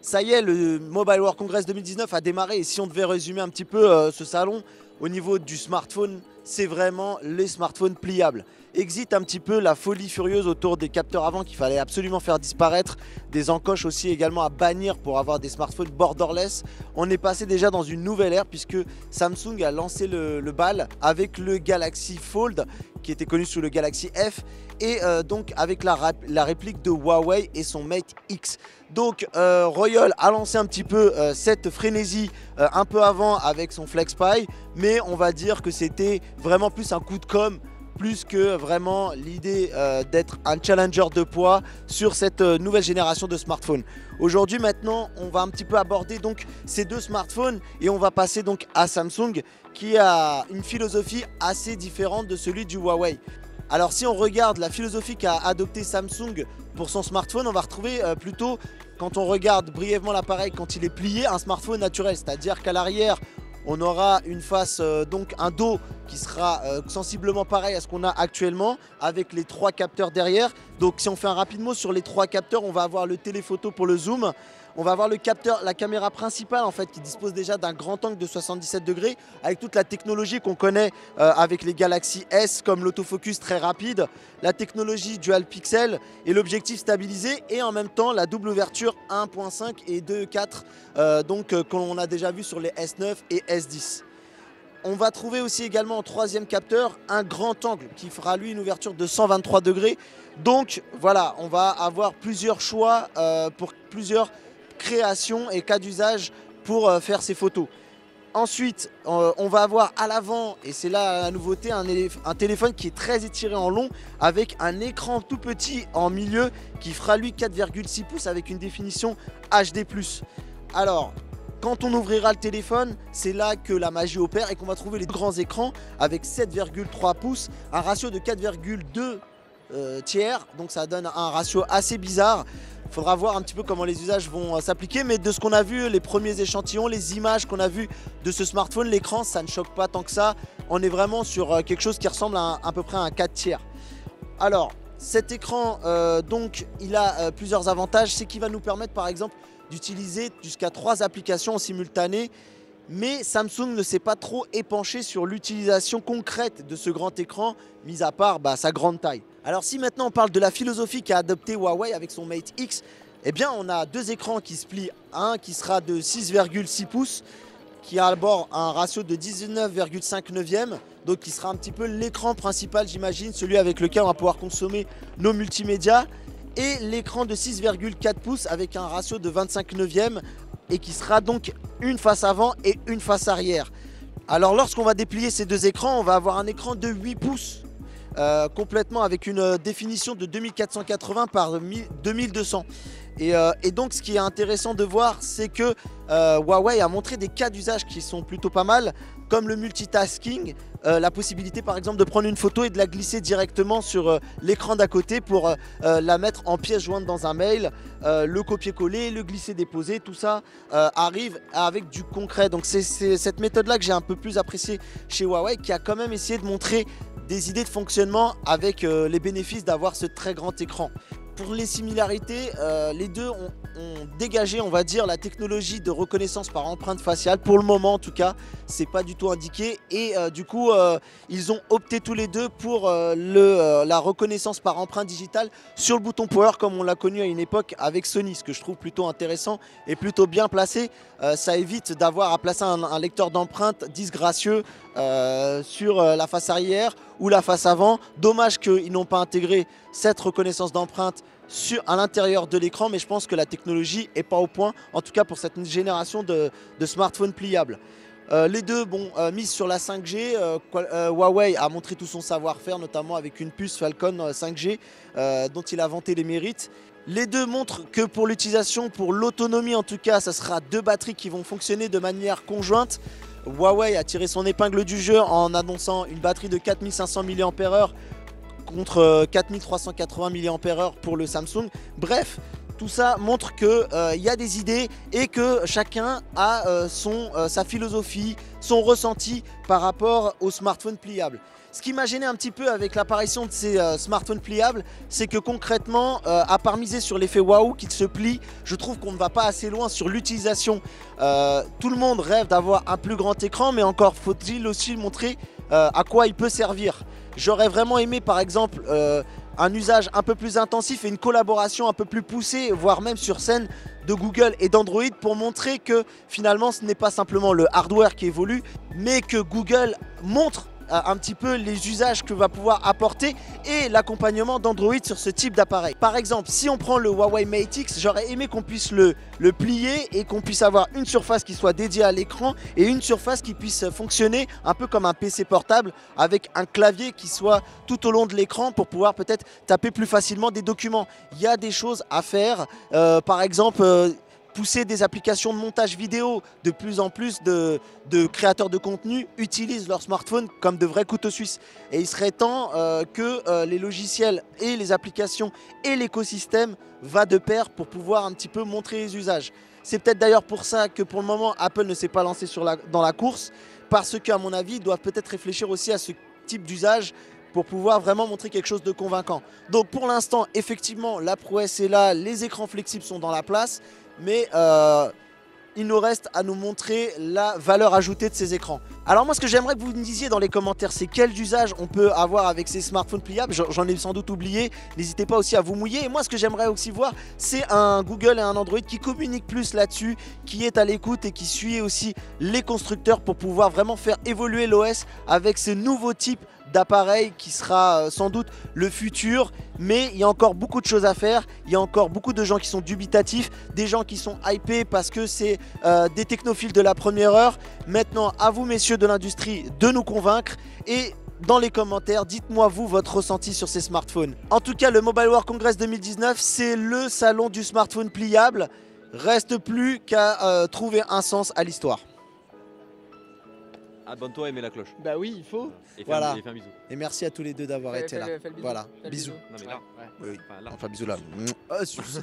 Ça y est, le Mobile World Congress 2019 a démarré et si on devait résumer un petit peu ce salon au niveau du smartphone, c'est vraiment les smartphones pliables. Exit un petit peu la folie furieuse autour des capteurs avant qu'il fallait absolument faire disparaître, des encoches aussi également à bannir pour avoir des smartphones borderless. On est passé déjà dans une nouvelle ère puisque Samsung a lancé le bal avec le Galaxy Fold qui était connu sous le Galaxy F et donc avec la réplique de Huawei et son Mate X. Donc Royole a lancé un petit peu cette frénésie un peu avant avec son FlexPy, mais on va dire que c'était vraiment plus un coup de com' plus que vraiment l'idée d'être un challenger de poids sur cette nouvelle génération de smartphones. Aujourd'hui maintenant on va un petit peu aborder donc ces deux smartphones et on va passer donc à Samsung qui a une philosophie assez différente de celui du Huawei. Alors si on regarde la philosophie qu'a adopté Samsung pour son smartphone, on va retrouver plutôt, quand on regarde brièvement l'appareil quand il est plié, un smartphone naturel, c'est-à-dire qu'à l'arrière on aura une face, donc un dos qui sera sensiblement pareil à ce qu'on a actuellement avec les trois capteurs derrière. Donc si on fait un rapide mot sur les trois capteurs, on va avoir le téléphoto pour le zoom, on va avoir le capteur, la caméra principale en fait qui dispose déjà d'un grand angle de 77 degrés avec toute la technologie qu'on connaît avec les Galaxy S comme l'autofocus très rapide, la technologie dual pixel et l'objectif stabilisé et en même temps la double ouverture 1.5 et 2.4 donc qu'on a déjà vu sur les S9 et S10. On va trouver aussi également en troisième capteur un grand angle qui fera lui une ouverture de 123 degrés. Donc voilà, on va avoir plusieurs choix pour plusieurs créations et cas d'usage pour faire ces photos. Ensuite, on va avoir à l'avant, et c'est là la nouveauté, un téléphone qui est très étiré en long avec un écran tout petit en milieu qui fera lui 4,6 pouces avec une définition HD+. Alors, quand on ouvrira le téléphone, c'est là que la magie opère et qu'on va trouver les grands écrans avec 7,3 pouces, un ratio de 4,2 tiers, donc ça donne un ratio assez bizarre. Il faudra voir un petit peu comment les usages vont s'appliquer, mais de ce qu'on a vu, les premiers échantillons, les images qu'on a vues de ce smartphone, l'écran, ça ne choque pas tant que ça. On est vraiment sur quelque chose qui ressemble à peu près à un 4 tiers. Alors, cet écran, donc, il a plusieurs avantages. C'est qu'il va nous permettre, par exemple, d'utiliser jusqu'à 3 applications en simultané. Mais Samsung ne s'est pas trop épanché sur l'utilisation concrète de ce grand écran, mis à part sa grande taille. Alors si maintenant on parle de la philosophie qu'a adopté Huawei avec son Mate X, eh bien on a deux écrans qui se plient. Un qui sera de 6,6 pouces, qui a à bord un ratio de 19,5 neuvième, donc qui sera un petit peu l'écran principal j'imagine, celui avec lequel on va pouvoir consommer nos multimédias. Et l'écran de 6,4 pouces avec un ratio de 25 neuvième et qui sera donc une face avant et une face arrière. Alors lorsqu'on va déplier ces deux écrans, on va avoir un écran de 8 pouces complètement avec une définition de 2480 par 2200. Et donc ce qui est intéressant de voir, c'est que Huawei a montré des cas d'usage qui sont plutôt pas mal, comme le multitasking, la possibilité par exemple de prendre une photo et de la glisser directement sur l'écran d'à côté pour la mettre en pièce jointe dans un mail, le copier-coller, le glisser-déposer, tout ça arrive avec du concret. Donc c'est cette méthode-là que j'ai un peu plus appréciée chez Huawei, qui a quand même essayé de montrer des idées de fonctionnement avec les bénéfices d'avoir ce très grand écran. Pour les similarités, les deux ont dégagé, on va dire, la technologie de reconnaissance par empreinte faciale. Pour le moment, en tout cas, c'est pas du tout indiqué. Et du coup, ils ont opté tous les deux pour la reconnaissance par empreinte digitale sur le bouton Power, comme on l'a connu à une époque avec Sony, ce que je trouve plutôt intéressant et plutôt bien placé. Ça évite d'avoir à placer un lecteur d'empreintes disgracieux sur la face arrière ou la face avant. Dommage qu'ils n'ont pas intégré cette reconnaissance d'empreinte à l'intérieur de l'écran, mais je pense que la technologie n'est pas au point, en tout cas pour cette génération de smartphones pliables. Les deux, misent sur la 5G. Huawei a montré tout son savoir-faire, notamment avec une puce Falcon 5G dont il a vanté les mérites. Les deux montrent que pour l'utilisation, pour l'autonomie en tout cas, ça sera deux batteries qui vont fonctionner de manière conjointe. Huawei a tiré son épingle du jeu en annonçant une batterie de 4500 mAh contre 4380 mAh pour le Samsung. Bref, tout ça montre qu'il y a des idées et que chacun a sa philosophie, son ressenti par rapport aux smartphones pliables. Ce qui m'a gêné un petit peu avec l'apparition de ces smartphones pliables, c'est que concrètement, à part miser sur l'effet waouh qui se plie, je trouve qu'on ne va pas assez loin sur l'utilisation. Tout le monde rêve d'avoir un plus grand écran, mais encore faut-il aussi montrer à quoi il peut servir. J'aurais vraiment aimé par exemple un usage un peu plus intensif et une collaboration un peu plus poussée, voire même sur scène de Google et d'Android pour montrer que finalement ce n'est pas simplement le hardware qui évolue, mais que Google montre un petit peu les usages que va pouvoir apporter et l'accompagnement d'Android sur ce type d'appareil. Par exemple, si on prend le Huawei Mate X, j'aurais aimé qu'on puisse le plier et qu'on puisse avoir une surface qui soit dédiée à l'écran et une surface qui puisse fonctionner un peu comme un PC portable avec un clavier qui soit tout au long de l'écran pour pouvoir peut-être taper plus facilement des documents. Il y a des choses à faire, par exemple pousser des applications de montage vidéo. De plus en plus de créateurs de contenu utilisent leur smartphone comme de vrais couteaux suisses. Et il serait temps que les logiciels et les applications et l'écosystème va de pair pour pouvoir un petit peu montrer les usages. C'est peut-être d'ailleurs pour ça que pour le moment Apple ne s'est pas lancé dans la course, parce qu'à mon avis ils doivent peut-être réfléchir aussi à ce type d'usage pour pouvoir vraiment montrer quelque chose de convaincant. Donc pour l'instant, effectivement, la prouesse est là, les écrans flexibles sont dans la place, mais il nous reste à nous montrer la valeur ajoutée de ces écrans. Alors moi, ce que j'aimerais que vous me disiez dans les commentaires, c'est quels usages on peut avoir avec ces smartphones pliables. J'en ai sans doute oublié, n'hésitez pas aussi à vous mouiller. Et moi, ce que j'aimerais aussi voir, c'est un Google et un Android qui communiquent plus là-dessus, qui est à l'écoute et qui suit aussi les constructeurs pour pouvoir vraiment faire évoluer l'OS avec ce nouveau type d'appareil qui sera sans doute le futur, mais il y a encore beaucoup de choses à faire, il y a encore beaucoup de gens qui sont dubitatifs, des gens qui sont hypés parce que c'est des technophiles de la première heure. Maintenant, à vous messieurs de l'industrie de nous convaincre, et dans les commentaires, dites-moi vous votre ressenti sur ces smartphones. En tout cas, le Mobile World Congress 2019, c'est le salon du smartphone pliable. Reste plus qu'à trouver un sens à l'histoire. Abonne-toi et mets la cloche. Bah oui, il faut. Et Voilà. fais un bisou. Et merci à tous les deux d'avoir été là. Fais le bisou. Voilà, Fais le bisous. Non mais là, Oui, enfin, là. enfin bisous là. Ah, suce.